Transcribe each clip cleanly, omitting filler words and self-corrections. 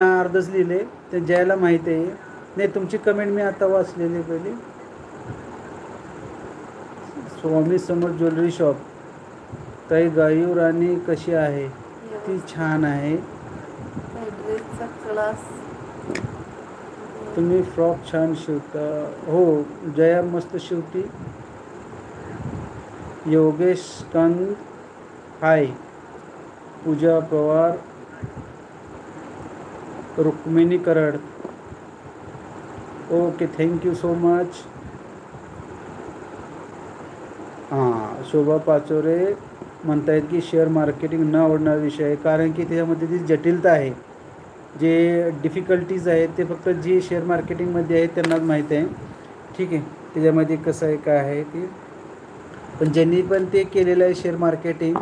अर्धच लिहिले ते जयाला माहिती आहे. नाही, तुमची कमेंट मी आता वाचलेली पहिली. Swami Samarth jewellery shop. ताई गायू राणी कशी आहे? ती छान आहे. तुम्ही फ्रॉक छान शिवता. हो, जया मस्त शिवती. Yogesh Kand hi. Pooja Pawar, Rukmini Karad. Okay, thank you so much. हां, शोभा पाचोरे म्हणतायत की शेअर मार्केटिंग न आवडणारा विषय आहे, कारण की त्याच्यामध्ये ती जटिलता आहे. जे डिफिकल्टीज आहेत ते फक्त जे शेअर मार्केटिंगमध्ये आहेत त्यांनाच माहीत आहे. ठीक आहे, त्याच्यामध्ये कसं आहे काय आहे ते. पण ज्यांनी पण ते केलेलं आहे शेअर मार्केटिंग,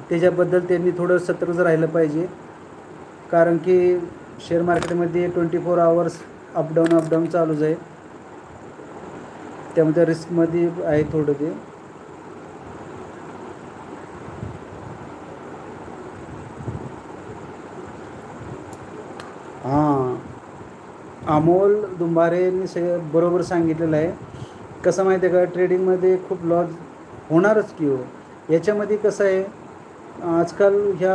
त्याच्याबद्दल त्यांनी थोडं सतर्क राहिलं पाहिजे, कारण की शेअर मार्केटमध्ये 24 आवर्स अपडाऊन चालूच आहे. त्यामध्ये रिस्कमध्ये आहे थोडं ते. हां, अमोल दुंभारेंनी बरोबर सांगितलेलं आहे. कसं माहिती आहे का, ट्रेडिंगमध्ये खूप लॉस होणारच की हो. याच्यामध्ये कसं आहे, आजकाल ह्या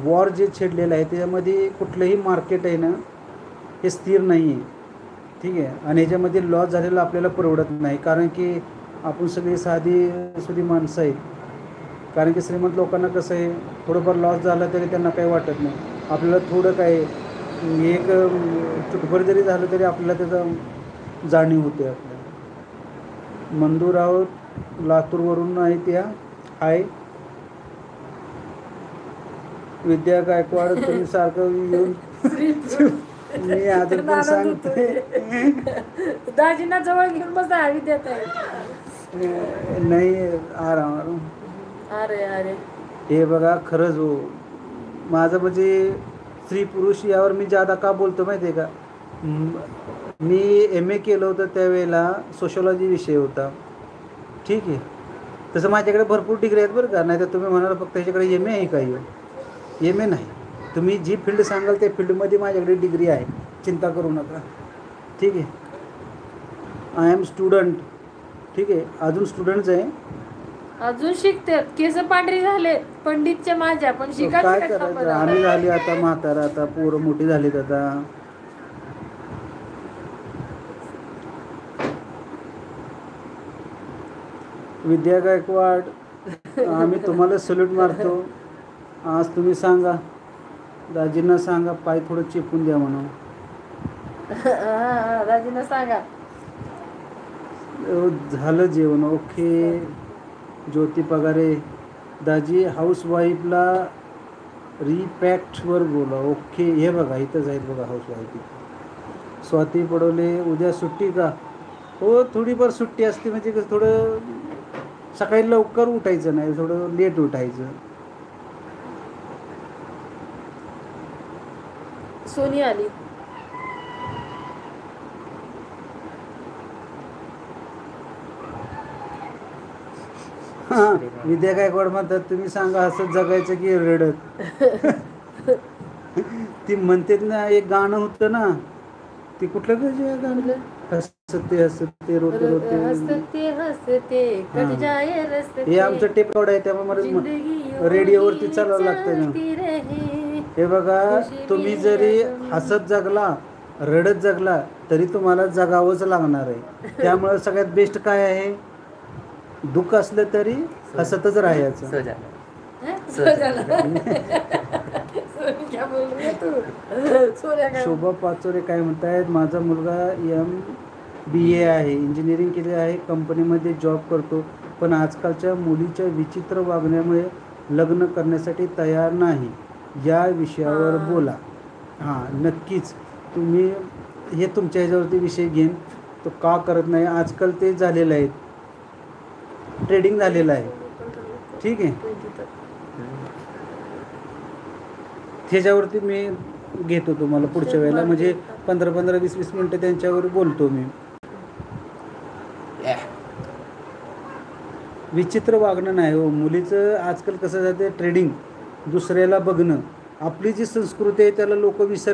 वॉर जे छेडलेलं आहे त्याच्यामध्ये कुठलंही मार्केट आहे ना, हे स्थिर नाही आहे. ठीक आहे, आणि ह्याच्यामध्ये लॉस झालेला आपल्याला परवडत नाही, कारण की आपण सगळी साधी माणसं आहेत. कारण की श्रीमंत लोकांना कसं आहे, थोडंफार लॉस झाला तरी त्यांना काही वाटत नाही. आपल्याला थोडं काय एक चुटभर जरी झालं तरी आपल्याला त्याचा जाणीव होते आपल्याला. मंदू राऊत लातूरवरून आहे त्या. हाय. विद्या गायकवाड, तुम्ही सारखं येऊन मी अजून पण सांगते. दाजींना जवळ घेऊन बसा विद्यात नाही, आराम. अरे हे बघा, खरंच हो, माझं म्हणजे स्त्री पुरुष यावर मी जादा का बोलतो माहिती आहे का. मी MA केलं होतं त्यावेळेला सोशॉलॉजी विषय होता. ठीक आहे, तसं माझ्याकडे भरपूर डिग्री आहेत बरं का. नाही तर तुम्ही म्हणाल फक्त ह्याच्याकडे MA आहे काही. MA नाही, तुम्ही जी फील्ड सांगाल त्या फील्डमध्ये माझ्याकडे डिग्री आहे, चिंता करू नका. ठीक आहे, आय एम स्टुडंट. ठीक आहे, अजून स्टुडंटच आहे, अजून शिकते. केस पांढरी झाले पंडितच्या माझ्या, पण शिकायचं काय करायचं. आम्ही झाली आता म्हातारा, आता पोरं मोठी झालीत आता. विद्या गायकवाड, आम्ही तुम्हाला सल्यूट मारतो. आज तुम्ही सांगा, दाजींना सांगा पाय थोडं चेपून द्या म्हणून. दाजींना सांगा. झालं जेवण. ओके. ज्योती पगारे, दाजी हाऊसवाईफला रिपॅक्टवर बोला. ओके, हे बघा इथंच आहेत बघा हाऊसवाईफ. स्वाती पडोले, उद्या सुट्टी का? हो, थोडीफार सुट्टी असते, म्हणजे कसं थोडं सकाळी लवकर उठायचं नाही, थोडं लेट उठायचं. सोनी आली. हां, विद्या गायकवाड म्हणतात तुम्ही सांगा हसत जगायचं की रडत. ती म्हणते ना, एक गाणं होतं ना, ती कुठलं गाणं, हसते हसते रोते रोते हसते हसते कट जाए रस्ते. हे आमचं टेप रेकॉर्ड आहे, त्यामुळे मला रेडिओवरती चालवावं लागतं ना. हे बघा, तुम्ही जरी हसत जगला रडत जगला तरी तुम्हाला जगावंच लागणार आहे. त्यामुळे सगळ्यात बेस्ट काय आहे, दुःख असलं तरी हसतच राहायचं. शोभा पाचोरे काय म्हणतायत, माझा मुलगा MBA आहे, इंजिनिअरिंग केले आहे, कंपनीमध्ये जॉब करतो, पण आजकालच्या मुलीच्या विचित्र वागण्यामुळे लग्न करण्यासाठी तयार नाही. या विषयावर बोला. हां, नक्कीच. तुम्ही हे तुमच्या ह्याच्यावरती विषय घेईन, तो का करत नाही. आजकाल ते झालेलं आहे, ट्रेडिंग झालेलं आहे. ठीक आहे, त्याच्यावरती मी घेतो तुम्हाला पुढच्या वेळेला, म्हणजे 15-15, 20-20 मिनटं त्यांच्यावर बोलतो मी. विचित्र वागणं नाही हो मुलीचं. आजकाल कसं जाते, ट्रेडिंग, दुसऱ्याला बघणं. आपली जी संस्कृती आहे त्याला लोक विसर